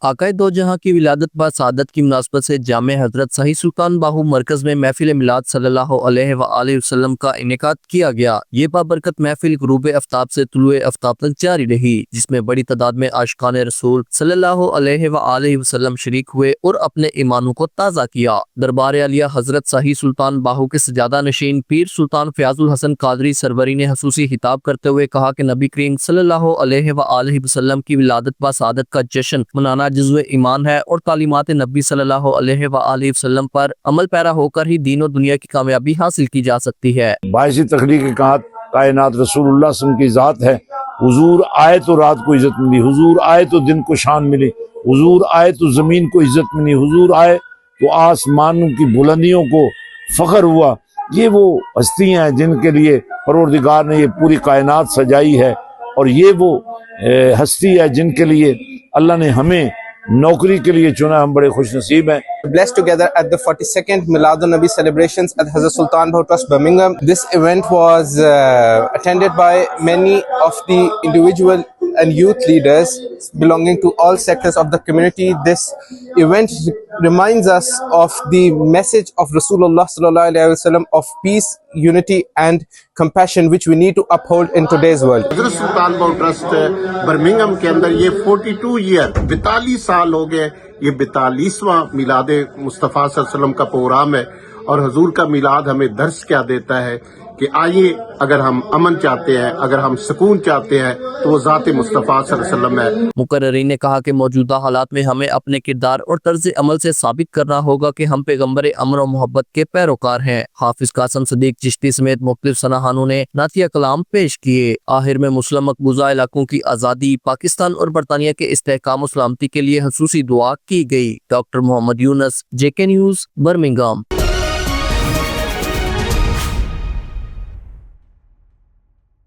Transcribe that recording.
आकाए दो जहां की विलादत व सआदत की मुनासबत से जामे हजरत सही सुल्तान बाहू मरकज में महफिल मिलाद सल्लल्लाहु अलैहि वसल्लम का इनेकाद किया गया। ये बाबरकत महफिल गुरूब आफ्ताब से तुलुए आफ्ताब तक जारी रही, जिसमें बड़ी तादाद में आशिकान रसूल सल्लल्लाहु अलैहि वसल्लम शरीक हुए और अपने ईमानों को ताज़ा किया। दरबार आलिया हजरत सही सुल्तान बाहू के सजादा नशीन पीर सुल्तान फयाजुल हसन कादरी सरवरी ने हसूसी हिताब करते हुए कहा कि नबी करीम सल्लल्लाहु अलैहि वसल्लम की विलादत व सआदत का जश्न मनाना जुज़्वे ईमान है और तालीमात नबी सल्लल्लाहु अलैहि वसल्लम पर अमल पैरा होकर ही दीन और दुनिया की कामयाबी हासिल की जा सकती है। बाइसी तखलीक कायनात रसूलुल्लाह सल्लल्लाहु अलैहि वसल्लम की ज़ात है। हुजूर आए तो रात को इज्जत मिली, हुजूर आए तो दिन को शान मिली, हुजूर आए तो ज़मीन को इज्जत मिली, हुजूर आए तो आसमानों की बुलंदियों को फख्र हुआ। ये वो हस्तियाँ हैं जिनके लिए परवरदिगार ने ये पूरी कायनात सजाई है, और ये वो हस्ती है जिनके लिए अल्लाह ने हमें नौकरी के लिए चुना। हम बड़े खुश नसीब हैं। Blessed together at the 42nd Miladun Nabi celebrations at Hazrat Sultan Bahu Trust, Birmingham. This event was attended by many of the individual and youth leaders belonging to all sectors of the community. This event reminds us of the message of Rasulullah sallallahu alaihi wasallam of peace, unity and compassion, which we need to uphold in today's world. हज़रत सुल्तान बाहू trust Birmingham के अंदर ये 42 year 42 साल हो गए। ये 42वां मिलाद मुस्तफ़ा सल्लल्लाहु अलैहि वसल्लम का प्रोग्राम है, और हुजूर का मिलाद हमें दर्स क्या देता है कि आइए, अगर हम अमन चाहते हैं, अगर हम सुकून चाहते हैं, तो वो ज़ात मुस्तफ़ा सल्लल्लाहु अलैहि वसल्लम है। मुकर्ररीन ने कहा कि मौजूदा हालात में हमें अपने किरदार और तर्ज अमल से साबित करना होगा कि हम पैगम्बर अमन और मोहब्बत के पैरोकार हैं। हाफिज कासिम सदीक चिश्ती समेत मुख्तलिफ सनाहानों ने नातिया कलाम पेश किए। आखिर में मुस्लिम मकबूजा इलाकों की आज़ादी, पाकिस्तान और बरतानिया के इस्तेहकाम और सलामती के लिए खसूसी दुआ की गई। Doctor Mohammad Yunus, JK news, Birmingham.